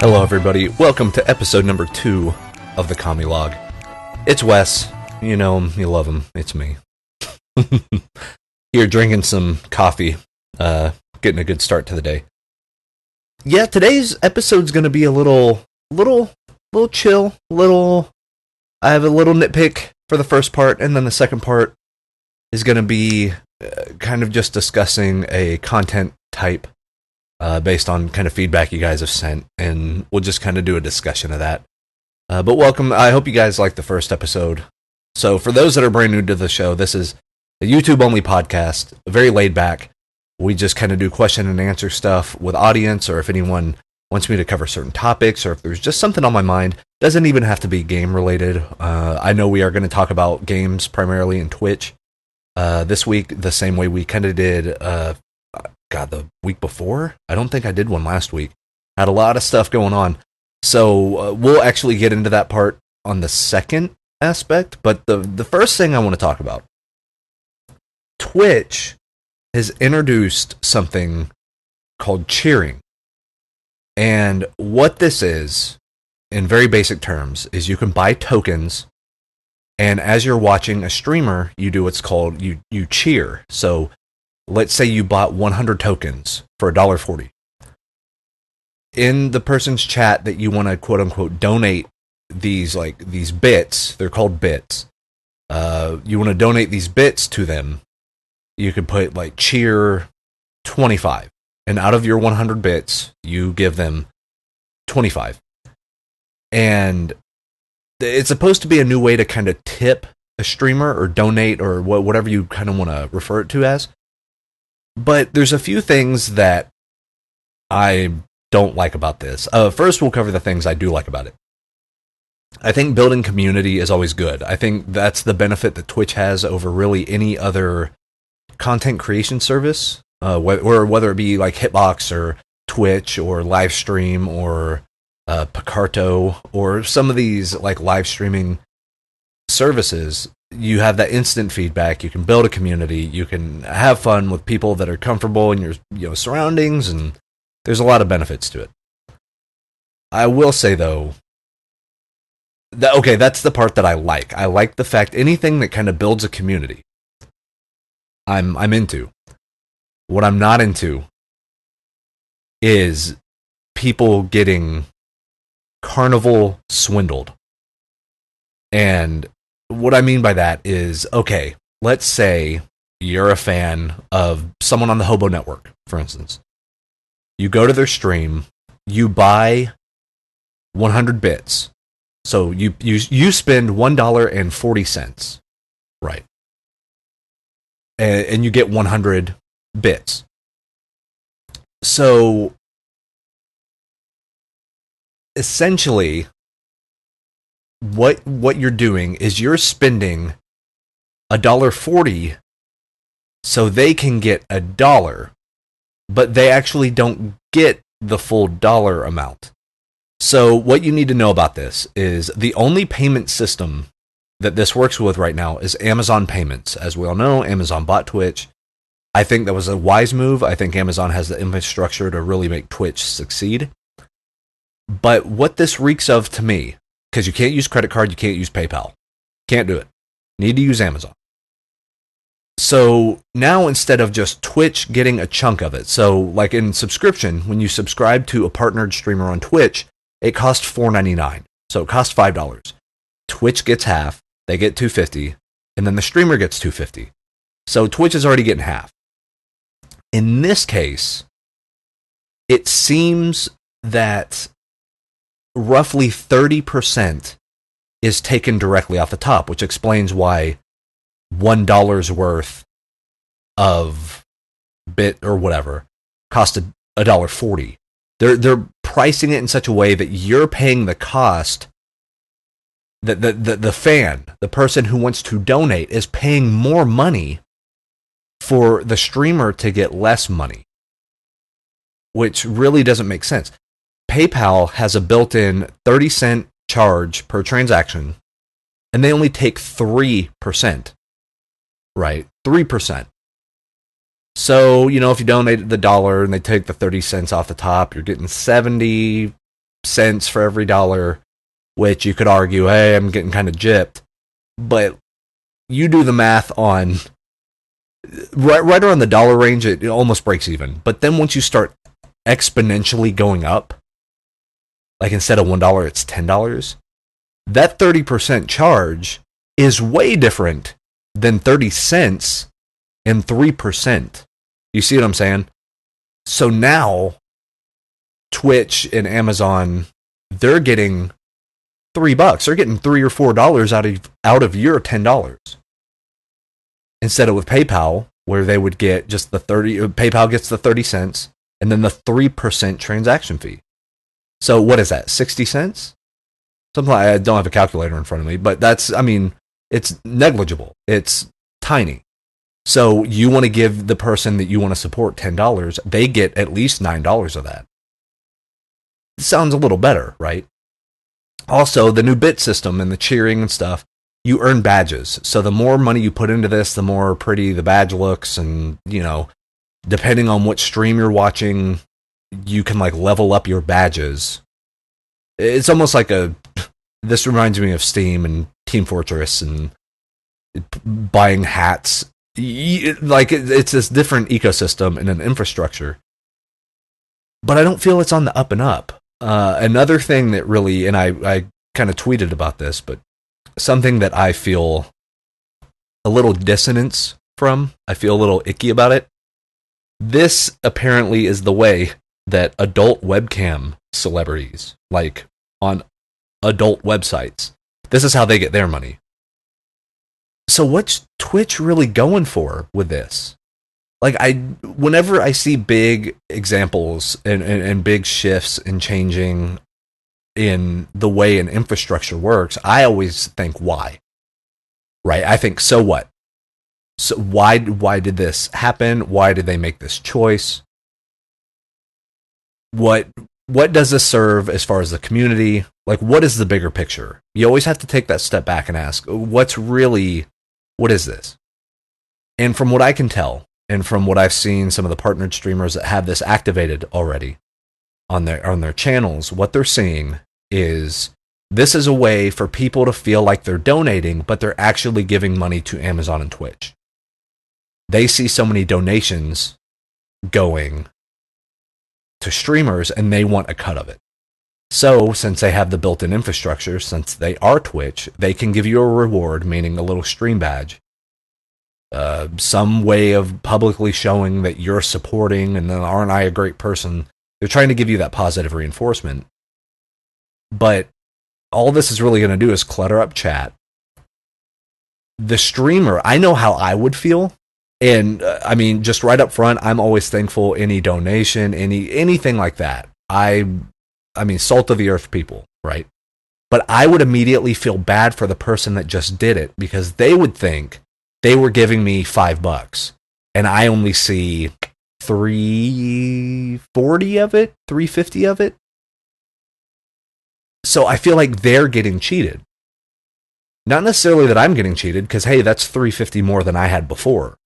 Hello everybody, welcome to episode number 2 of the KamiLog. It's Wes, you know him, you love him, it's me. Here drinking some coffee, getting a good start to the day. Yeah, today's episode's gonna be a little chill, I have a little nitpick for the first part, and then the second part is gonna be kind of just discussing a content type based on kind of feedback you guys have sent, and we'll just kind of do a discussion of that. But welcome, I hope you guys liked the first episode. So for those that are brand new to the show, this is a YouTube-only podcast, very laid back. We just kind of do question and answer stuff with audience, or if anyone wants me to cover certain topics, or if there's just something on my mind, doesn't even have to be game-related. I know we are going to talk about games primarily in Twitch this week, the same way we kind of did the week before? I don't think I did one last week. Had a lot of stuff going on. So we'll actually get into that part on the second aspect. But the first thing I want to talk about, Twitch has introduced something called cheering. And what this is, in very basic terms, is you can buy tokens, and as you're watching a streamer, you do what's called, you cheer. So let's say you bought 100 tokens for $1.40. In the person's chat that you want to quote unquote donate these bits, they're called bits. You want to donate these bits to them, you could put cheer 25. And out of your 100 bits, you give them 25. And it's supposed to be a new way to kind of tip a streamer or donate or whatever you kind of want to refer it to as. But there's a few things that I don't like about this. First, we'll cover the things I do like about it. I think building community is always good. I think that's the benefit that Twitch has over really any other content creation service, whether it be like Hitbox or Twitch or Livestream or Picarto or some of these live streaming services. You have that instant feedback. You can build a community. You can have fun with people that are comfortable in your surroundings, and there's a lot of benefits to it. I will say though, that's the part that I like. I like the fact anything that kind of builds a community, I'm into. What I'm not into is people getting carnival swindled. And what I mean by that is, okay, let's say you're a fan of someone on the Hobo Network, for instance. You go to their stream, you buy 100 bits. So you spend $1.40, right? And you get 100 bits. So essentially, what you're doing is you're spending $1.40 so they can get $1, but they actually don't get the full dollar amount. So what you need to know about this is the only payment system that this works with right now is Amazon payments. As we all know, Amazon bought Twitch. I think that was a wise move. I think Amazon has the infrastructure to really make Twitch succeed. But what this reeks of to me, because you can't use credit card, you can't use PayPal. Can't do it. Need to use Amazon. So now instead of just Twitch getting a chunk of it, so like in subscription, when you subscribe to a partnered streamer on Twitch, it costs $4.99. So it costs $5. Twitch gets half, they get $2.50, and then the streamer gets $2.50. So Twitch is already getting half. In this case, it seems that roughly 30% is taken directly off the top, which explains why $1 worth of bit or whatever cost $1.40. They're pricing it in such a way that you're paying the cost. That the fan, the person who wants to donate, is paying more money for the streamer to get less money, which really doesn't make sense. PayPal has a built-in 30-cent charge per transaction, and they only take 3%. Right? 3%. So, if you donated the $1 and they take the 30 cents off the top, you're getting 70, cents for every dollar, which you could argue, hey, I'm getting kind of gypped. But you do the math on right around the dollar range, it almost breaks even. But then once you start exponentially going up, like instead of $1, it's $10, that 30% charge is way different than 30 cents and 3%. You see what I'm saying? So now Twitch and Amazon, they're getting $3. They're getting $3 or $4 out of your $10. Instead of with PayPal, where they would get just the 30, PayPal gets the 30 cents and then the 3% transaction fee. So what is that? 60 cents? Something I don't have a calculator in front of me, but that's, I mean, it's negligible. It's tiny. So you want to give the person that you want to support $10, they get at least $9 of that. It sounds a little better, right? Also, the new bit system and the cheering and stuff, you earn badges. So the more money you put into this, the more pretty the badge looks. And, you know, depending on what stream you're watching, you can like level up your badges. It's almost like this reminds me of Steam and Team Fortress and buying hats. Like it's this different ecosystem and an infrastructure. But I don't feel it's on the up and up. Another thing that really, and I kind of tweeted about this, but something that I feel a little dissonance from, I feel a little icky about it. This apparently is the way that adult webcam celebrities, like on adult websites, this is how they get their money. So what's Twitch really going for with this? Like whenever I see big examples and big shifts in changing in the way an infrastructure works, I always think why, right? I think, so what? So why did this happen? Why did they make this choice? What does this serve as far as the community? Like, what is the bigger picture? You always have to take that step back and ask, what is this? And from what I can tell, and from what I've seen, some of the partnered streamers that have this activated already on their channels, what they're seeing is this is a way for people to feel like they're donating, but they're actually giving money to Amazon and Twitch. They see so many donations going to streamers and they want a cut of it. So since they have the built-in infrastructure, since they are Twitch, they can give you a reward, meaning a little stream badge, some way of publicly showing that you're supporting and then aren't I a great person. They're trying to give you that positive reinforcement. But all this is really going to do is clutter up chat. The streamer, I know how I would feel. And I mean, just right up front, I'm always thankful any donation, anything like that. I mean, salt of the earth people, right? But I would immediately feel bad for the person that just did it because they would think they were giving me $5 and I only see $340 of it, $350 of it. So I feel like they're getting cheated. Not necessarily that I'm getting cheated because, hey, that's $350 more than I had before.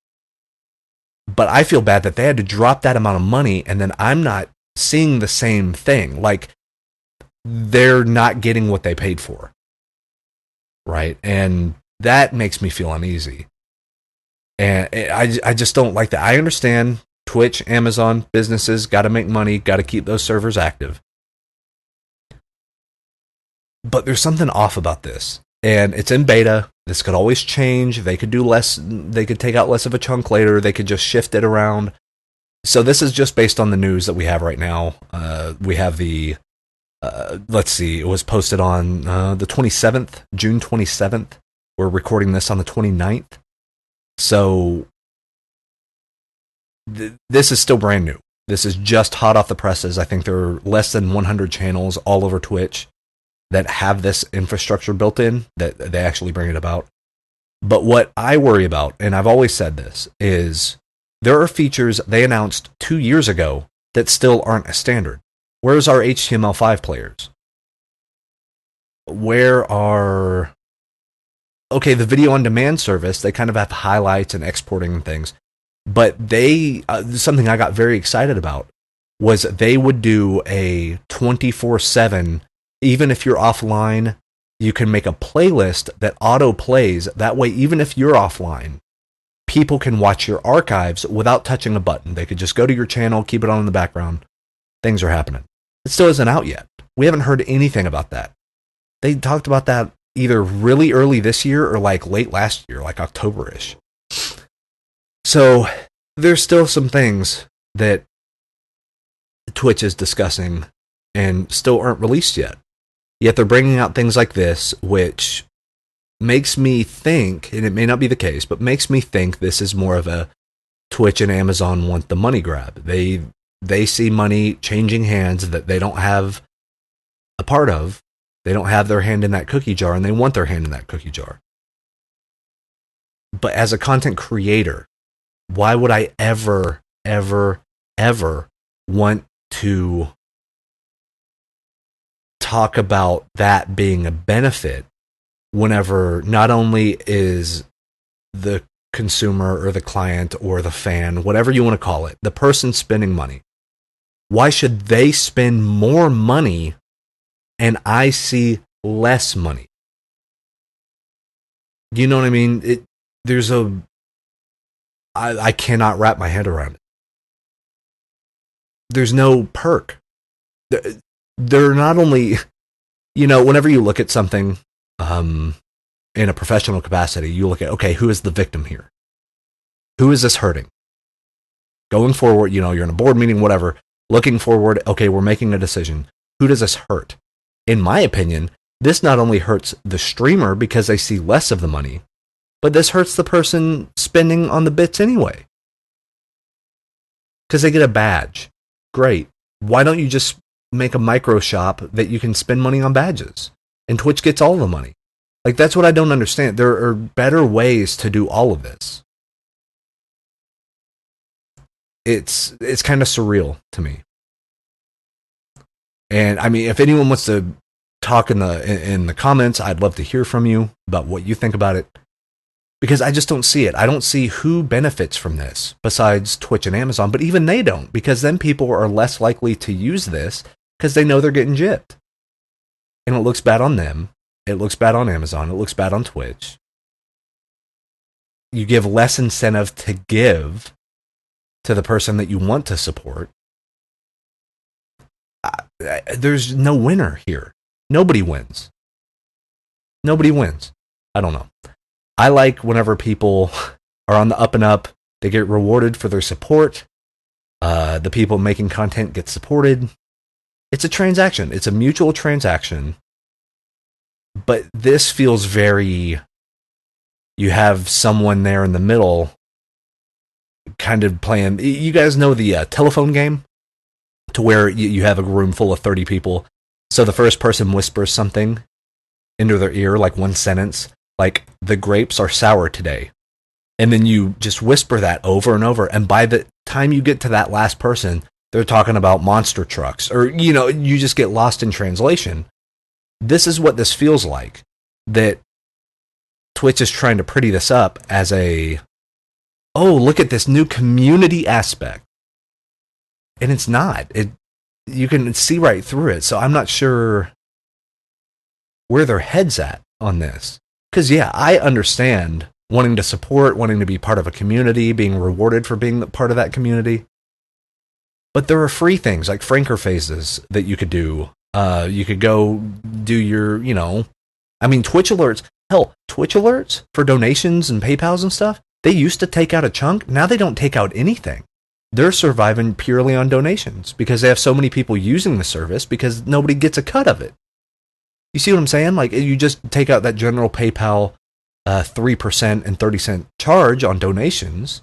But I feel bad that they had to drop that amount of money and then I'm not seeing the same thing. Like, they're not getting what they paid for. Right? And that makes me feel uneasy. And I just don't like that. I understand Twitch, Amazon, businesses got to make money, got to keep those servers active. But there's something off about this. And it's in beta. This could always change. They could do less. They could take out less of a chunk later. They could just shift it around. So this is just based on the news that we have right now. We have the, let's see, it was posted on the 27th, June 27th. We're recording this on the 29th. So this is still brand new. This is just hot off the presses. I think there are less than 100 channels all over Twitch that have this infrastructure built in, that they actually bring it about. But what I worry about, and I've always said this, is there are features they announced 2 years ago that still aren't a standard. Where's our HTML5 players? Where are... Okay, the video on demand service, they kind of have highlights and exporting and things. But they, something I got very excited about, was they would do a 24/7, even if you're offline, you can make a playlist that auto plays. That way, even if you're offline, people can watch your archives without touching a button. They could just go to your channel, keep it on in the background. Things are happening. It still isn't out yet. We haven't heard anything about that. They talked about that either really early this year or like late last year, like October-ish. So there's still some things that Twitch is discussing and still aren't released yet. Yet they're bringing out things like this, which makes me think, and it may not be the case, but makes me think this is more of a Twitch and Amazon want the money grab. They see money changing hands that they don't have a part of. They don't have their hand in that cookie jar, and they want their hand in that cookie jar. But as a content creator, why would I ever want to talk about that being a benefit whenever not only is the consumer or the client or the fan, whatever you want to call it, the person spending money, why should they spend more money and I see less money? You know what I mean? I cannot wrap my head around it. There's no perk. They're not only, whenever you look at something in a professional capacity, you look at, okay, who is the victim here? Who is this hurting? Going forward, you're in a board meeting, whatever, looking forward, okay, we're making a decision. Who does this hurt? In my opinion, this not only hurts the streamer because they see less of the money, but this hurts the person spending on the bits anyway. Because they get a badge. Great. Why don't you just make a micro shop that you can spend money on badges? And Twitch gets all the money. Like, that's what I don't understand. There are better ways to do all of this. It's kind of surreal to me. And I mean, if anyone wants to talk in the comments, I'd love to hear from you about what you think about it. Because I just don't see it. I don't see who benefits from this besides Twitch and Amazon, but even they don't, because then people are less likely to use this because they know they're getting gypped. And it looks bad on them. It looks bad on Amazon. It looks bad on Twitch. You give less incentive to give to the person that you want to support. There's no winner here. Nobody wins. Nobody wins. I don't know. I like whenever people are on the up and up, they get rewarded for their support. The people making content get supported. It's a transaction. It's a mutual transaction. But this feels very, you have someone there in the middle kind of playing, you guys know the telephone game? To where you have a room full of 30 people. So the first person whispers something into their ear, like one sentence, like, the grapes are sour today. And then you just whisper that over and over. And by the time you get to that last person, they're talking about monster trucks. Or, you just get lost in translation. This is what this feels like. That Twitch is trying to pretty this up as a, oh, look at this new community aspect. And it's not. You can see right through it. So I'm not sure where their head's at on this. Because, yeah, I understand wanting to support, wanting to be part of a community, being rewarded for being part of that community. But there are free things like franker phases that you could do. You could go do your, Twitch alerts. Hell, Twitch alerts for donations and PayPals and stuff, they used to take out a chunk. Now they don't take out anything. They're surviving purely on donations because they have so many people using the service because nobody gets a cut of it. You see what I'm saying? Like, you just take out that general PayPal 3% and 30-cent charge on donations.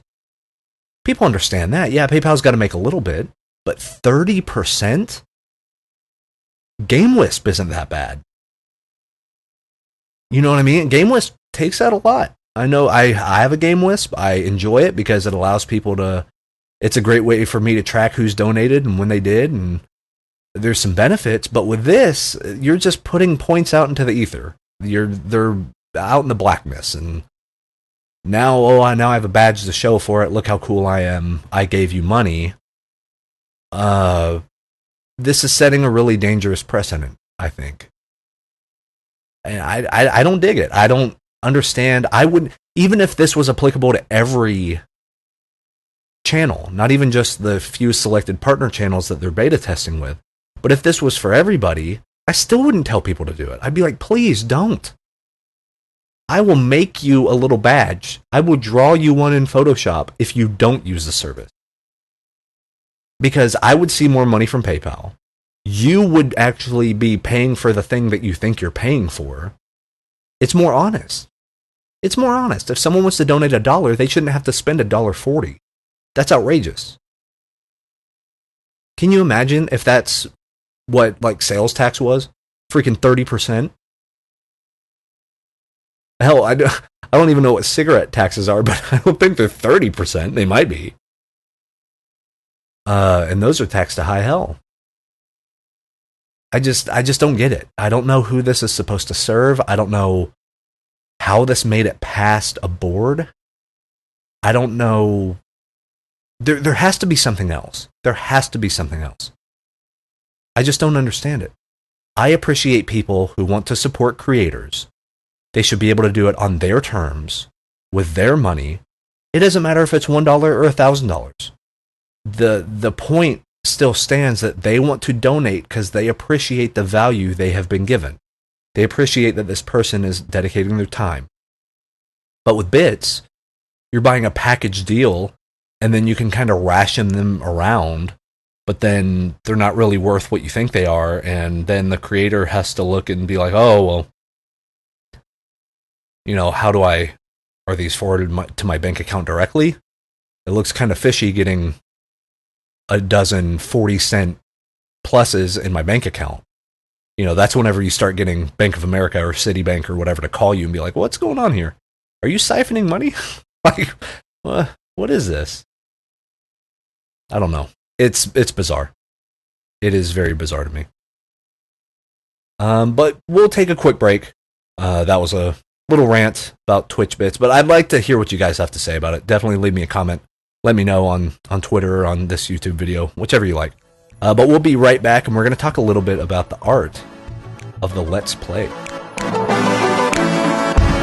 People understand that. Yeah, PayPal's got to make a little bit, but 30%? Game Wisp isn't that bad. You know what I mean? Game Wisp takes out a lot. I know I have a Game Wisp. I enjoy it because it allows people to... It's a great way for me to track who's donated and when they did, and there's some benefits. But with this, you're just putting points out into the ether. They're out in the blackness, and now I have a badge to show for it. Look how cool I am. I gave you money. this is setting a really dangerous precedent, I think. And I don't dig it. I don't understand. I wouldn't, even if this was applicable to every channel, not even just the few selected partner channels that they're beta testing with, but if this was for everybody, I still wouldn't tell people to do it. I'd be like, please don't. I will make you a little badge. I will draw you one in Photoshop if you don't use the service. Because I would see more money from PayPal. You would actually be paying for the thing that you think you're paying for. It's more honest. It's more honest. If someone wants to donate $1, they shouldn't have to spend $1.40. That's outrageous. Can you imagine if that's what like sales tax was? Freaking 30%. Hell, I don't even know what cigarette taxes are, but I don't think they're 30%. They might be. And those are taxed to high hell. I just don't get it. I don't know who this is supposed to serve. I don't know how this made it past a board. I don't know. There has to be something else. There has to be something else. I just don't understand it. I appreciate people who want to support creators. They should be able to do it on their terms, with their money. It doesn't matter if it's $1 or $1,000. The point still stands that they want to donate because they appreciate the value they have been given. They appreciate that this person is dedicating their time. But with bits, you're buying a package deal, and then you can kind of ration them around, but then they're not really worth what you think they are, and then the creator has to look and be like, oh, well, you know, are these forwarded to my bank account directly? It looks kind of fishy getting a dozen 40-cent pluses in my bank account. You know, that's whenever you start getting Bank of America or Citibank or whatever to call you and be like, what's going on here? Are you siphoning money? Like, what is this? I don't know. It's bizarre. It is very bizarre to me. But we'll take a quick break. That was a little rant about Twitch bits, but I'd like to hear what you guys have to say about it. Definitely leave me a comment. Let me know on Twitter or on this YouTube video, whichever you like. But we'll be right back, and we're going to talk a little bit about the art of the Let's Play.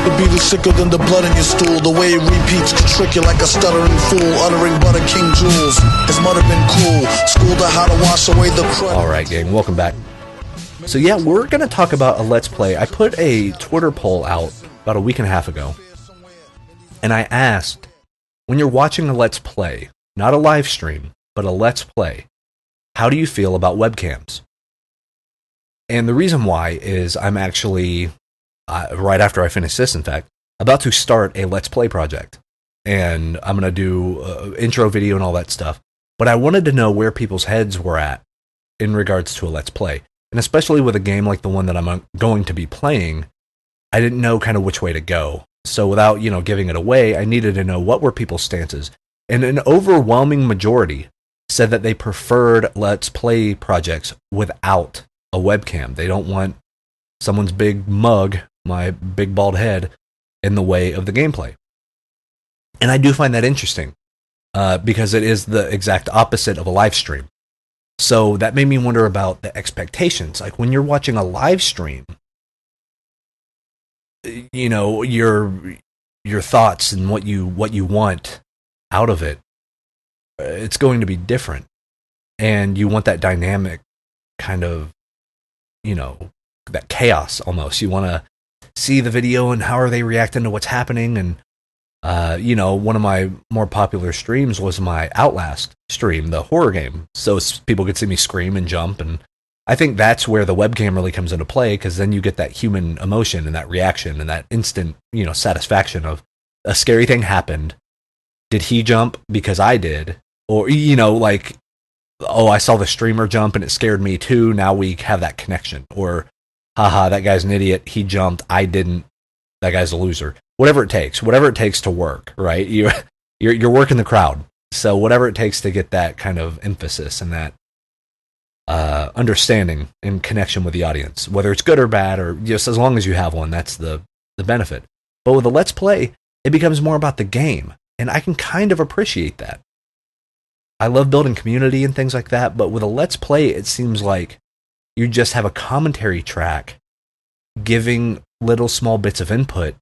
The beat is sicker than the blood in your stool. The way it repeats could trick you like a stuttering fool. Uttering butter king jewels. His mother been cool. Schooled her how to wash away the crud. Alright, gang, welcome back. So yeah, we're going to talk about a Let's Play. I put a Twitter poll out about a week and a half ago. And I asked, when you're watching a Let's Play, not a live stream, but a Let's Play, how do you feel about webcams? And the reason why is I'm actually, right after I finish this, in fact, about to start a Let's Play project. And I'm going to do an intro video and all that stuff. But I wanted to know where people's heads were at in regards to a Let's Play. And especially with a game like the one that I'm going to be playing, I didn't know kind of which way to go. So without, giving it away, I needed to know what were people's stances. And an overwhelming majority said that they preferred Let's Play projects without a webcam. They don't want someone's big mug, my big bald head, in the way of the gameplay. And I do find that interesting because it is the exact opposite of a live stream. So that made me wonder about the expectations. Like when you're watching a live stream, your thoughts and what you want out of it, it's going to be different. And you want that dynamic kind of, that chaos almost. You want to see the video and how are they reacting to what's happening. And, one of my more popular streams was my Outlast stream, the horror game. So people could see me scream and jump. And I think that's where the webcam really comes into play, because then you get that human emotion and that reaction and that instant, satisfaction of a scary thing happened. Did he jump because I did? Or, I saw the streamer jump and it scared me too. Now we have that connection. Or, haha, that guy's an idiot. He jumped. I didn't. That guy's a loser. Whatever it takes to work, right? You're working the crowd. So whatever it takes to get that kind of emphasis and that understanding and connection with the audience, whether it's good or bad, or just as long as you have one, that's the benefit. But with a Let's Play, it becomes more about the game, and I can kind of appreciate that. I love building community and things like that, but with a Let's Play, it seems like you just have a commentary track giving little small bits of input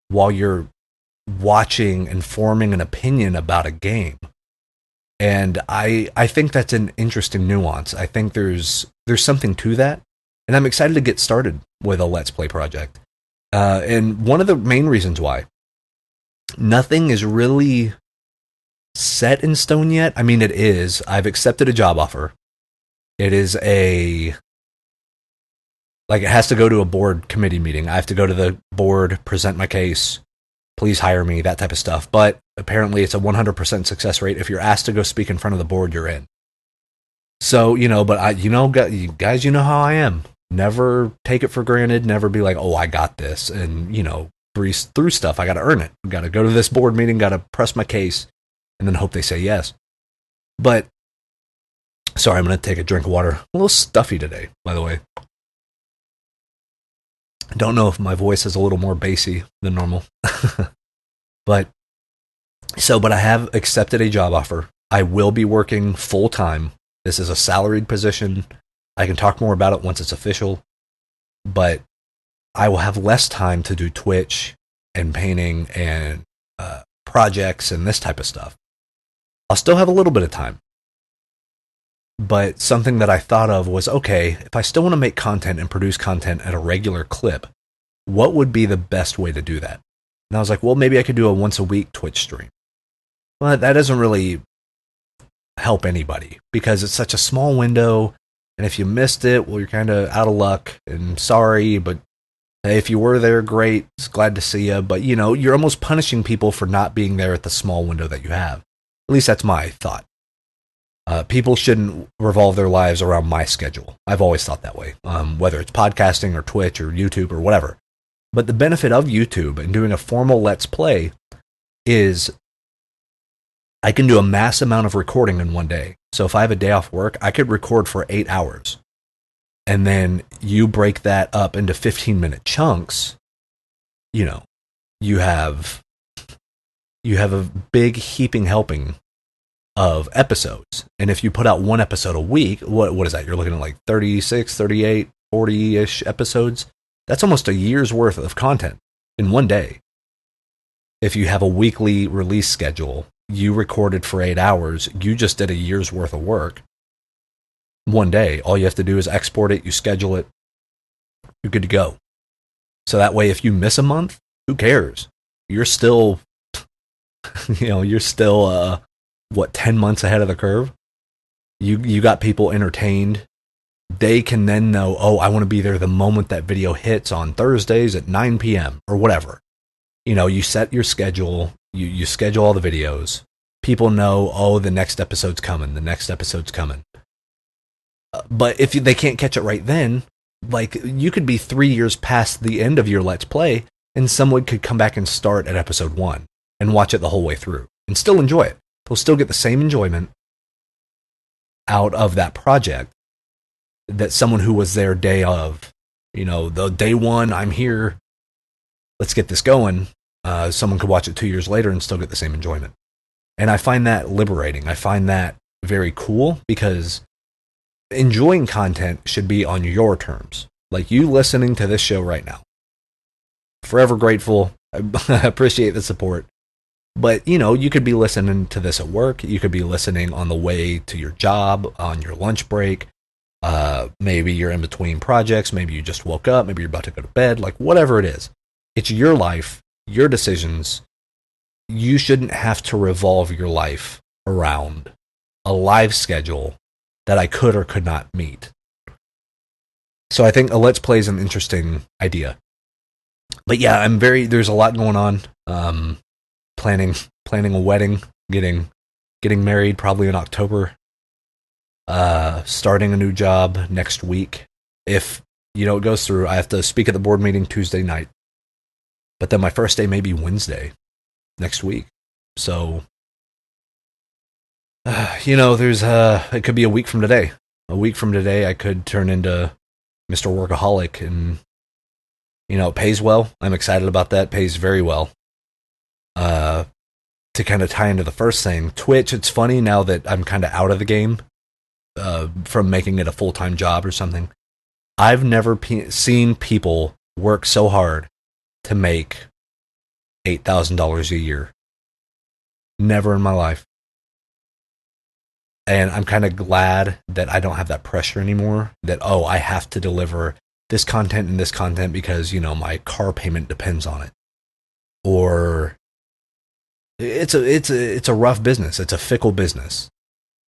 while you're watching and forming an opinion about a game. And I think that's an interesting nuance. I think there's something to that, and I'm excited to get started with a Let's Play project. And one of the main reasons why, nothing is really set in stone yet. I mean, it is. I've accepted a job offer. It is it has to go to a board committee meeting. I have to go to the board, present my case, please hire me, that type of stuff. But apparently it's a 100% success rate. If you're asked to go speak in front of the board, you're in. So, but you guys, you know how I am. Never take it for granted. Never be like, oh, I got this. And, breeze through stuff. I got to earn it. Got to go to this board meeting, got to press my case, and then hope they say yes. But, sorry, I'm going to take a drink of water. I'm a little stuffy today, by the way. I don't know if my voice is a little more bassy than normal. But I have accepted a job offer. I will be working full time. This is a salaried position. I can talk more about it once it's official. But I will have less time to do Twitch and painting and projects and this type of stuff. I'll still have a little bit of time. But something that I thought of was, okay, if I still want to make content and produce content at a regular clip, what would be the best way to do that? And I was like, well, maybe I could do a once a week Twitch stream. Well, that doesn't really help anybody because it's such a small window. And if you missed it, well, you're kind of out of luck and sorry. But hey, if you were there, great. It's glad to see you. But, you're almost punishing people for not being there at the small window that you have. At least that's my thought. People shouldn't revolve their lives around my schedule. I've always thought that way, whether it's podcasting or Twitch or YouTube or whatever. But the benefit of YouTube and doing a formal Let's Play is I can do a mass amount of recording in one day. So if I have a day off work, I could record for 8 hours. And then you break that up into 15-minute chunks. You have a big heaping helping of episodes. And if you put out one episode a week, what is that? You're looking at like 36, 38, 40-ish episodes. That's almost a year's worth of content in one day. If you have a weekly release schedule, you recorded for 8 hours, you just did a year's worth of work. One day, all you have to do is export it, you schedule it, you're good to go. So that way, if you miss a month, who cares? You're still, 10 months ahead of the curve? You got people entertained. They can then know, oh, I want to be there the moment that video hits on Thursdays at 9 p.m. or whatever. You set your schedule, you schedule all the videos. People know, oh, the next episode's coming. But if they can't catch it right then, like, you could be 3 years past the end of your Let's Play, and someone could come back and start at episode 1 and watch it the whole way through and still enjoy it. They'll still get the same enjoyment out of that project that someone who was there day of, the day one, I'm here, let's get this going. Someone could watch it 2 years later and still get the same enjoyment. And I find that liberating. I find that very cool because enjoying content should be on your terms. Like you listening to this show right now. Forever grateful. I appreciate the support. But, you could be listening to this at work. You could be listening on the way to your job, on your lunch break. Maybe you're in between projects. Maybe you just woke up. Maybe you're about to go to bed. Like, whatever it is. It's your life, your decisions. You shouldn't have to revolve your life around a live schedule that I could or could not meet. So I think a Let's Play is an interesting idea. But yeah, there's a lot going on. Planning a wedding, getting married probably in October. Starting a new job next week. If, it goes through, I have to speak at the board meeting Tuesday night. But then my first day may be Wednesday next week. So, it could be a week from today. A week from today, I could turn into Mr. Workaholic, and, it pays well. I'm excited about that. It pays very well. to kind of tie into the first thing, Twitch, it's funny now that I'm kind of out of the game from making it a full-time job or something. I've never seen people work so hard to make $8,000 a year. Never in my life. And I'm kind of glad that I don't have that pressure anymore, that, oh, I have to deliver this content and this content because, you know, my car payment depends on it. Or it's a rough business. It's a fickle business.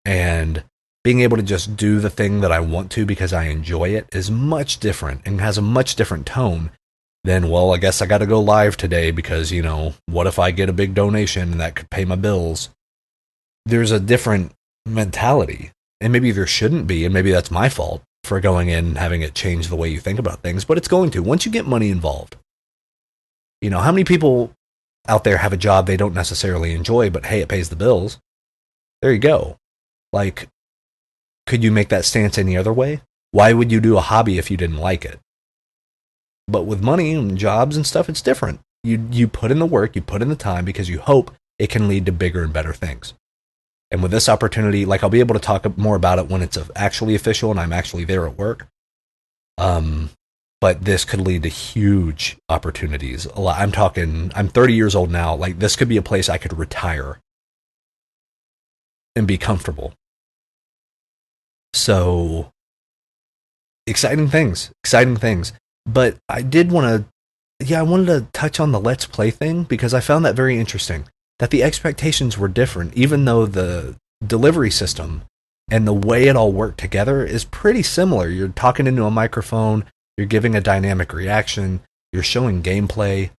And being able to just do the thing that I want to because I enjoy it is much different and has a much different tone than, well, I guess I got to go live today because, you know, what if I get a big donation and that could pay my bills? There's a different mentality, and maybe there shouldn't be, and maybe that's my fault for going in and having it change the way you think about things, but it's going to once you get money involved. You know, how many people out there have a job they don't necessarily enjoy, but hey, it pays the bills? There you go. Like, could you make that stance any other way? Why would you do a hobby if you didn't like it? But with money and jobs and stuff, it's different. You put in the work, you put in the time because you hope it can lead to bigger and better things. And with this opportunity, like, I'll be able to talk more about it when it's actually official and I'm actually there at work. But this could lead to huge opportunities. I'm 30 years old now. Like, this could be a place I could retire and be comfortable. So, exciting things. But I wanted to touch on the Let's Play thing because I found that very interesting. That the expectations were different, even though the delivery system and the way it all worked together is pretty similar. You're talking into a microphone, you're giving a dynamic reaction, you're showing gameplay,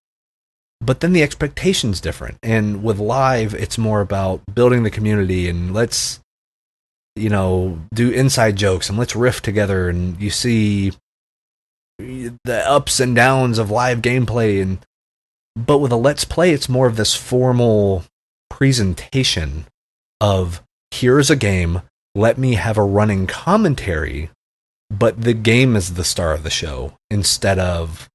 but then the expectation's different. And with live, it's more about building the community and let's, you know, do inside jokes and let's riff together, and you see the ups and downs of live gameplay. But with a Let's Play, it's more of this formal presentation of, here's a game, let me have a running commentary, but the game is the star of the show. Instead of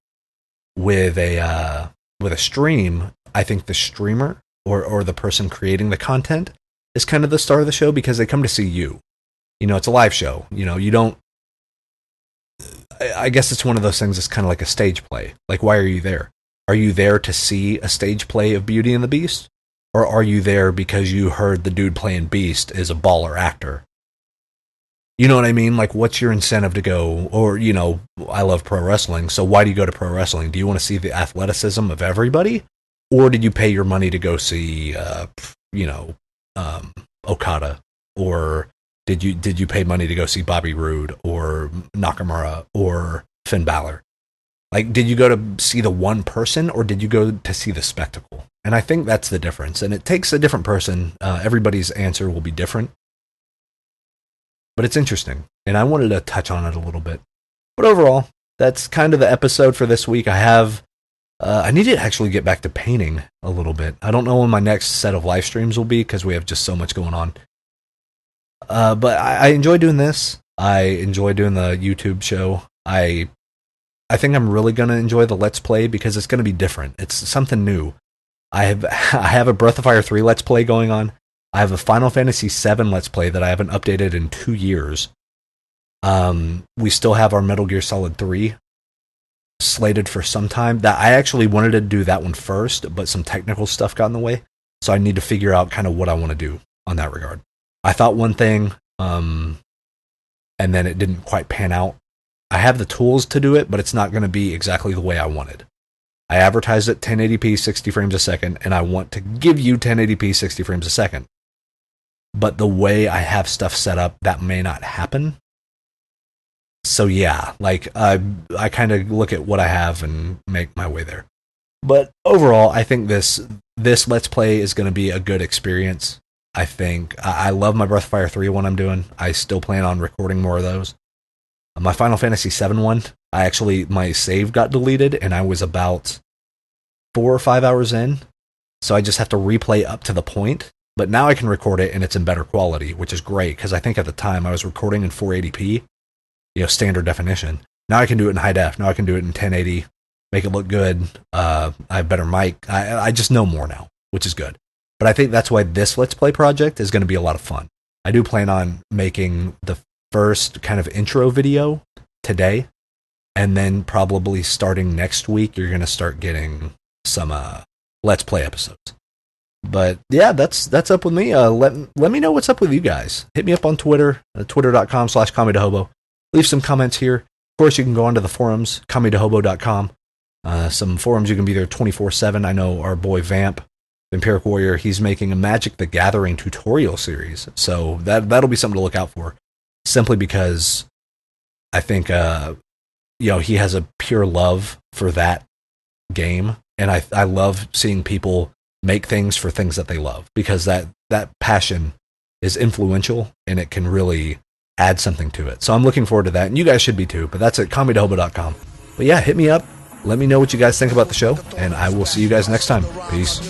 with a stream, I think the streamer or the person creating the content is kind of the star of the show because they come to see you. You know, it's a live show. You know, you don't... I guess it's one of those things that's kind of like a stage play. Like, why are you there? Are you there to see a stage play of Beauty and the Beast? Or are you there because you heard the dude playing Beast is a baller actor? You know what I mean? Like, what's your incentive to go? Or, you know, I love pro wrestling, so why do you go to pro wrestling? Do you want to see the athleticism of everybody? Or did you pay your money to go see, Okada? Or did you pay money to go see Bobby Roode or Nakamura or Finn Balor? Like, did you go to see the one person or did you go to see the spectacle? And I think that's the difference. And it takes a different person. Everybody's answer will be different. But it's interesting. And I wanted to touch on it a little bit. But overall, that's kind of the episode for this week. I need to actually get back to painting a little bit. I don't know when my next set of live streams will be because we have just so much going on. But I enjoy doing this. I enjoy doing the YouTube show. I think I'm really going to enjoy the Let's Play because it's going to be different. It's something new. I have a Breath of Fire 3 Let's Play going on. I have a Final Fantasy 7 Let's Play that I haven't updated in 2 years. We still have our Metal Gear Solid 3 slated for some time. That I actually wanted to do that one first, but some technical stuff got in the way. So I need to figure out kind of what I want to do on that regard. I thought one thing, and then it didn't quite pan out. I have the tools to do it, but it's not going to be exactly the way I wanted. I advertised it 1080p 60 frames a second, and I want to give you 1080p 60 frames a second. But the way I have stuff set up, that may not happen. So yeah, like I kind of look at what I have and make my way there. But overall, I think this Let's Play is going to be a good experience. I think I love my Breath of Fire 3 one I'm doing. I still plan on recording more of those. My Final Fantasy 7 one, my save got deleted and I was about 4 or 5 hours in. So I just have to replay up to the point. But now I can record it and it's in better quality, which is great because I think at the time I was recording in 480p, standard definition. Now I can do it in high def. Now I can do it in 1080, make it look good. I have better mic. I just know more now, which is good. But I think that's why this Let's Play project is going to be a lot of fun. I do plan on making the first kind of intro video today, and then probably starting next week, you're going to start getting some Let's Play episodes. But yeah, that's up with me. Let me know what's up with you guys. Hit me up on Twitter, twitter.com/KamiDeHobo. Leave some comments here. Of course, you can go onto the forums, KamiDeHobo.com. Some forums, you can be there 24/7. I know our boy Vamp, Vampiric Warrior, he's making a Magic the Gathering tutorial series. So that'll be something to look out for. Simply because I think he has a pure love for that game. And I love seeing people make things for things that they love, because that passion is influential and it can really add something to it. So I'm looking forward to that, and you guys should be too. But that's at KamiDeHobo.com. But yeah, hit me up. Let me know what you guys think about the show, and I will see you guys next time. Peace.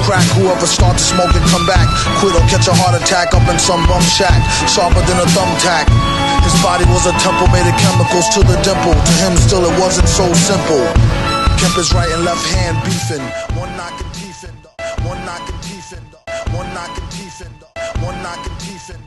Crack, whoever start to smoke and come back, quit or catch a heart attack up in some bum shack, sharper than a thumbtack. His body was a temple made of chemicals to the dimple. To him still it wasn't so simple. Kept his right and left hand beefing, one knocking teeth in, one knocking teeth in, one knocking teeth in, one knocking teeth in.